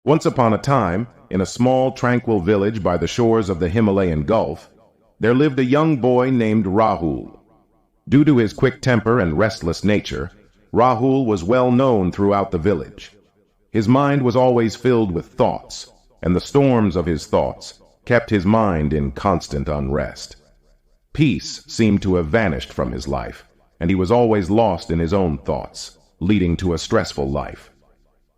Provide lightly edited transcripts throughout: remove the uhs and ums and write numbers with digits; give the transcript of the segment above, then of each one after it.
Once upon a time, in a small, tranquil village by the shores of the Himalayan Gulf, there lived a young boy named Rahul. Due to his quick temper and restless nature, Rahul was well known throughout the village. His mind was always filled with thoughts, and the storms of his thoughts kept his mind in constant unrest. Peace seemed to have vanished from his life, and he was always lost in his own thoughts, leading to a stressful life.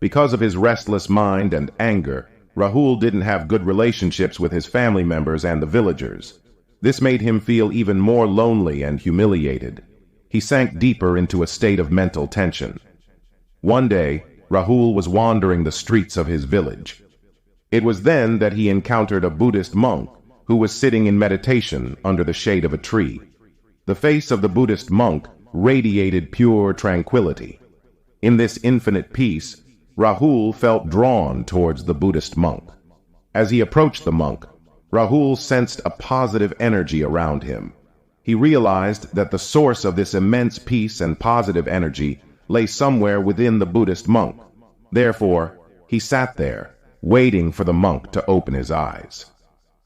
Because of his restless mind and anger, Rahul didn't have good relationships with his family members and the villagers. This made him feel even more lonely and humiliated. He sank deeper into a state of mental tension. One day, Rahul was wandering the streets of his village. It was then that he encountered a Buddhist monk who was sitting in meditation under the shade of a tree. The face of the Buddhist monk radiated pure tranquility. In this infinite peace, Rahul felt drawn towards the Buddhist monk. As he approached the monk, Rahul sensed a positive energy around him. He realized that the source of this immense peace and positive energy lay somewhere within the Buddhist monk. Therefore, he sat there, waiting for the monk to open his eyes.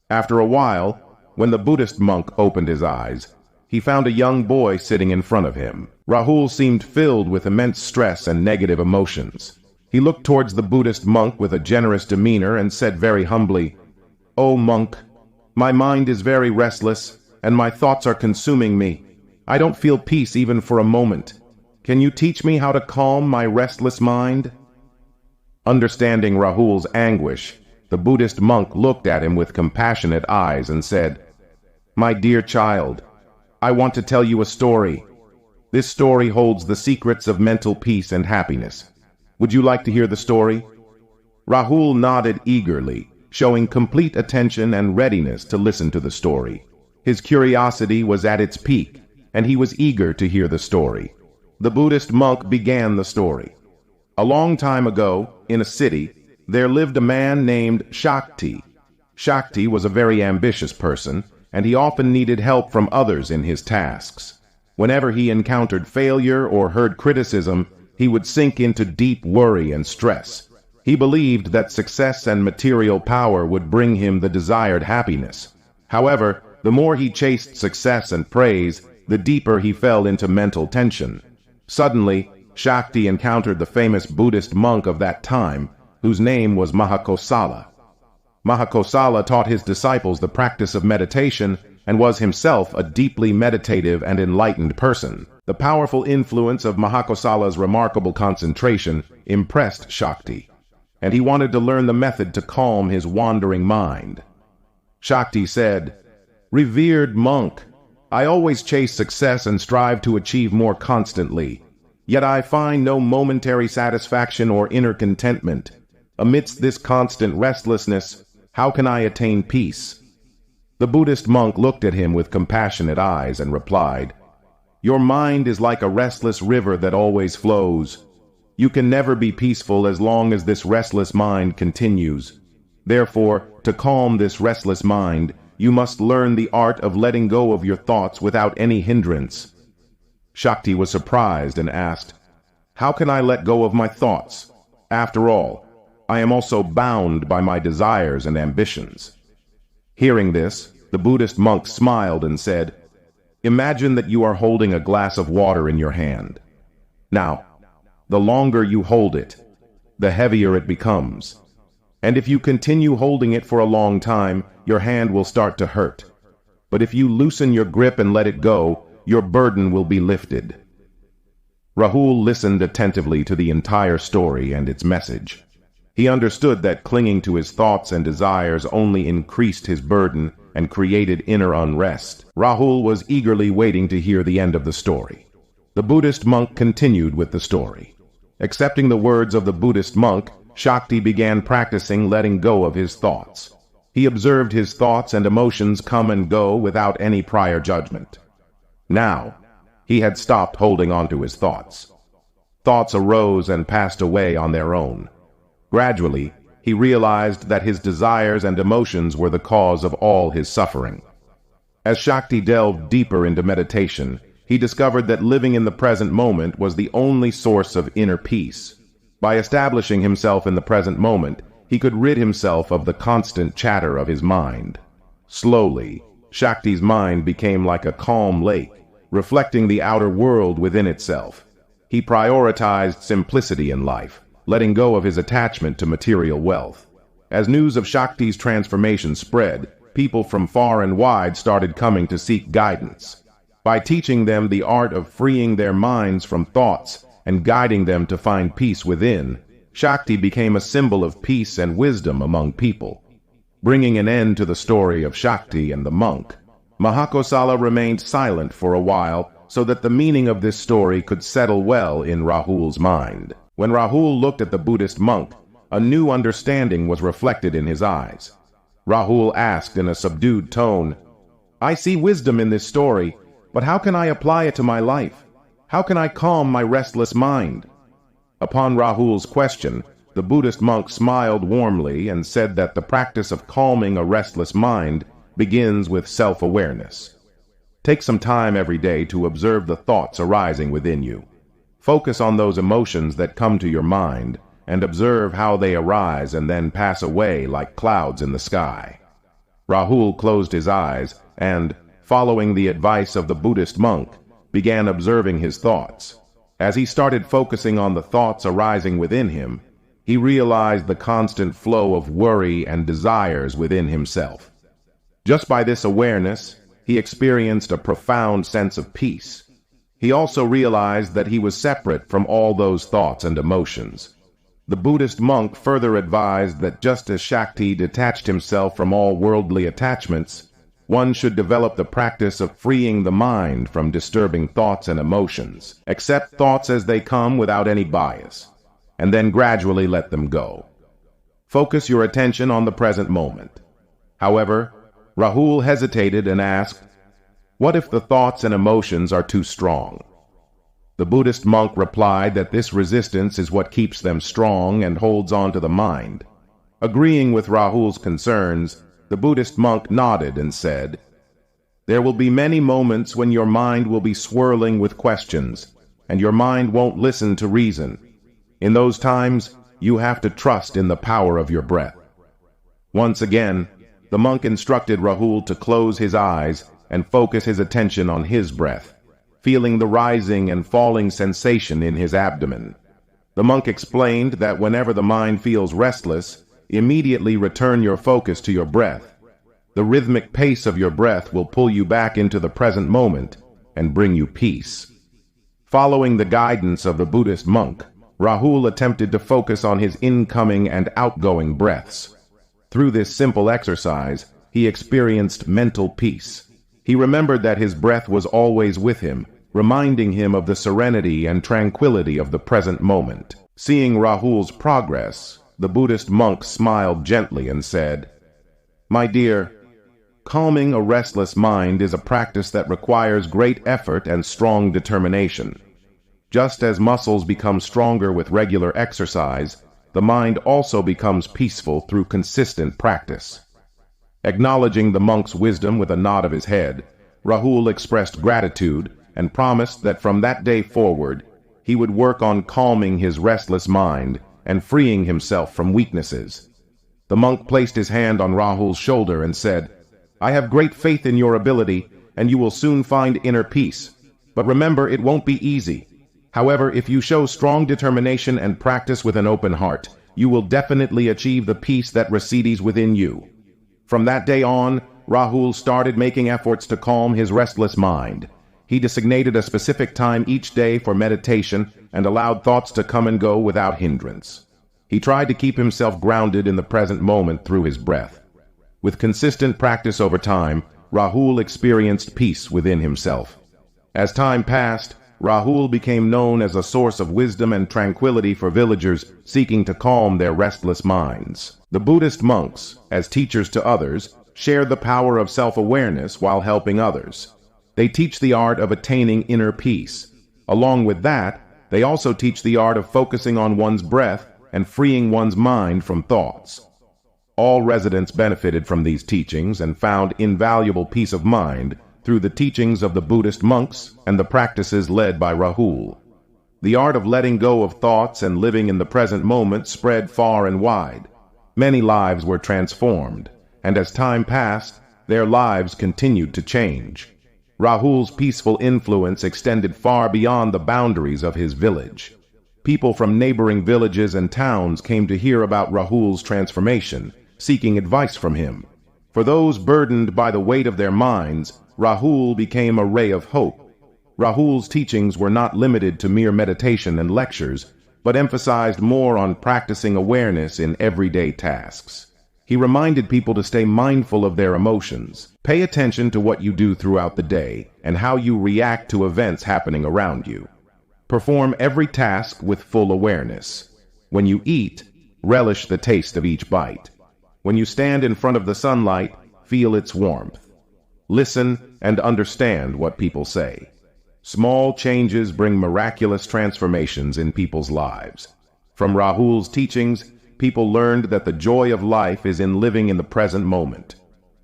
After a while, when the Buddhist monk opened his eyes, he found a young boy sitting in front of him. Rahul seemed filled with immense stress and negative emotions. He looked towards the Buddhist monk with a generous demeanor and said very humbly, "O monk, my mind is very restless, and my thoughts are consuming me. I don't feel peace even for a moment. Can you teach me how to calm my restless mind?" Understanding Rahul's anguish, the Buddhist monk looked at him with compassionate eyes and said, "My dear child, I want to tell you a story. This story holds the secrets of mental peace and happiness. Would you like to hear the story?" Rahul nodded eagerly, showing complete attention and readiness to listen to the story. His curiosity was at its peak, and he was eager to hear the story. The Buddhist monk began the story. A long time ago, in a city, there lived a man named Shakti. Shakti was a very ambitious person, and he often needed help from others in his tasks. Whenever he encountered failure or heard criticism, he would sink into deep worry and stress. He believed that success and material power would bring him the desired happiness. However, the more he chased success and praise, the deeper he fell into mental tension. Suddenly, Shakti encountered the famous Buddhist monk of that time, whose name was Mahakosala. Mahakosala taught his disciples the practice of meditation and was himself a deeply meditative and enlightened person. The powerful influence of Mahakosala's remarkable concentration impressed Shakti, and he wanted to learn the method to calm his wandering mind. Shakti said, "Revered monk, I always chase success and strive to achieve more constantly, yet I find no momentary satisfaction or inner contentment. Amidst this constant restlessness, how can I attain peace?" The Buddhist monk looked at him with compassionate eyes and replied, "Your mind is like a restless river that always flows. You can never be peaceful as long as this restless mind continues. Therefore, to calm this restless mind, you must learn the art of letting go of your thoughts without any hindrance." Shakti was surprised and asked, "How can I let go of my thoughts? After all, I am also bound by my desires and ambitions." Hearing this, the Buddhist monk smiled and said, "Imagine that you are holding a glass of water in your hand. Now, the longer you hold it, the heavier it becomes. And if you continue holding it for a long time, your hand will start to hurt. But if you loosen your grip and let it go, your burden will be lifted." Rahul listened attentively to the entire story and its message. He understood that clinging to his thoughts and desires only increased his burden and created inner unrest. Rahul was eagerly waiting to hear the end of the story. The Buddhist monk continued with the story. Accepting the words of the Buddhist monk, Shakti began practicing letting go of his thoughts. He observed his thoughts and emotions come and go without any prior judgment. Now, he had stopped holding on to his thoughts. Thoughts arose and passed away on their own. Gradually, he realized that his desires and emotions were the cause of all his suffering. As Shakti delved deeper into meditation, he discovered that living in the present moment was the only source of inner peace. By establishing himself in the present moment, he could rid himself of the constant chatter of his mind. Slowly, Shakti's mind became like a calm lake, reflecting the outer world within itself. He prioritized simplicity in life, letting go of his attachment to material wealth. As news of Shakti's transformation spread, people from far and wide started coming to seek guidance. By teaching them the art of freeing their minds from thoughts and guiding them to find peace within, Shakti became a symbol of peace and wisdom among people. Bringing an end to the story of Shakti and the monk, Mahakosala remained silent for a while so that the meaning of this story could settle well in Rahul's mind. When Rahul looked at the Buddhist monk, a new understanding was reflected in his eyes. Rahul asked in a subdued tone, "I see wisdom in this story, but how can I apply it to my life? How can I calm my restless mind?" Upon Rahul's question, the Buddhist monk smiled warmly and said that the practice of calming a restless mind begins with self-awareness. Take some time every day to observe the thoughts arising within you. Focus on those emotions that come to your mind and observe how they arise and then pass away like clouds in the sky. Rahul closed his eyes and, following the advice of the Buddhist monk, began observing his thoughts. As he started focusing on the thoughts arising within him, he realized the constant flow of worry and desires within himself. Just by this awareness, he experienced a profound sense of peace. He also realized that he was separate from all those thoughts and emotions. The Buddhist monk further advised that just as Shakti detached himself from all worldly attachments, one should develop the practice of freeing the mind from disturbing thoughts and emotions. Accept thoughts as they come without any bias, and then gradually let them go. Focus your attention on the present moment. However, Rahul hesitated and asked, "What if the thoughts and emotions are too strong?" The Buddhist monk replied that this resistance is what keeps them strong and holds on to the mind. Agreeing with Rahul's concerns, the Buddhist monk nodded and said, "There will be many moments when your mind will be swirling with questions, and your mind won't listen to reason. In those times, you have to trust in the power of your breath." Once again, the monk instructed Rahul to close his eyes and focus his attention on his breath, feeling the rising and falling sensation in his abdomen. The monk explained that whenever the mind feels restless, immediately return your focus to your breath. The rhythmic pace of your breath will pull you back into the present moment and bring you peace. Following the guidance of the Buddhist monk, Rahul attempted to focus on his incoming and outgoing breaths. Through this simple exercise, he experienced mental peace. He remembered that his breath was always with him, reminding him of the serenity and tranquility of the present moment. Seeing Rahul's progress, the Buddhist monk smiled gently and said, "My dear, calming a restless mind is a practice that requires great effort and strong determination. Just as muscles become stronger with regular exercise, the mind also becomes peaceful through consistent practice." Acknowledging the monk's wisdom with a nod of his head, Rahul expressed gratitude and promised that from that day forward, he would work on calming his restless mind and freeing himself from weaknesses. The monk placed his hand on Rahul's shoulder and said, "I have great faith in your ability, and you will soon find inner peace. But remember, it won't be easy. However, if you show strong determination and practice with an open heart, you will definitely achieve the peace that resides within you." From that day on, Rahul started making efforts to calm his restless mind. He designated a specific time each day for meditation and allowed thoughts to come and go without hindrance. He tried to keep himself grounded in the present moment through his breath. With consistent practice over time, Rahul experienced peace within himself. As time passed, Rahul became known as a source of wisdom and tranquility for villagers seeking to calm their restless minds. The Buddhist monks, as teachers to others, share the power of self-awareness while helping others. They teach the art of attaining inner peace. Along with that, they also teach the art of focusing on one's breath and freeing one's mind from thoughts. All residents benefited from these teachings and found invaluable peace of mind through the teachings of the Buddhist monks and the practices led by Rahul. The art of letting go of thoughts and living in the present moment spread far and wide. Many lives were transformed, and as time passed, their lives continued to change. Rahul's peaceful influence extended far beyond the boundaries of his village. People from neighboring villages and towns came to hear about Rahul's transformation, seeking advice from him. For those burdened by the weight of their minds, Rahul became a ray of hope. Rahul's teachings were not limited to mere meditation and lectures, but emphasized more on practicing awareness in everyday tasks. He reminded people to stay mindful of their emotions, pay attention to what you do throughout the day, and how you react to events happening around you. Perform every task with full awareness. When you eat, relish the taste of each bite. When you stand in front of the sunlight, feel its warmth. Listen and understand what people say. Small changes bring miraculous transformations in people's lives. From Rahul's teachings, people learned that the joy of life is in living in the present moment.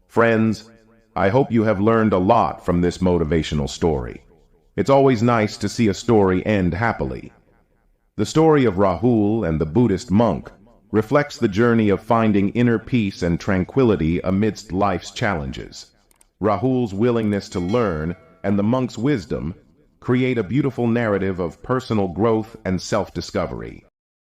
Friends, I hope you have learned a lot from this motivational story. It's always nice to see a story end happily. The story of Rahul and the Buddhist monk reflects the journey of finding inner peace and tranquility amidst life's challenges. Rahul's willingness to learn and the monk's wisdom create a beautiful narrative of personal growth and self-discovery.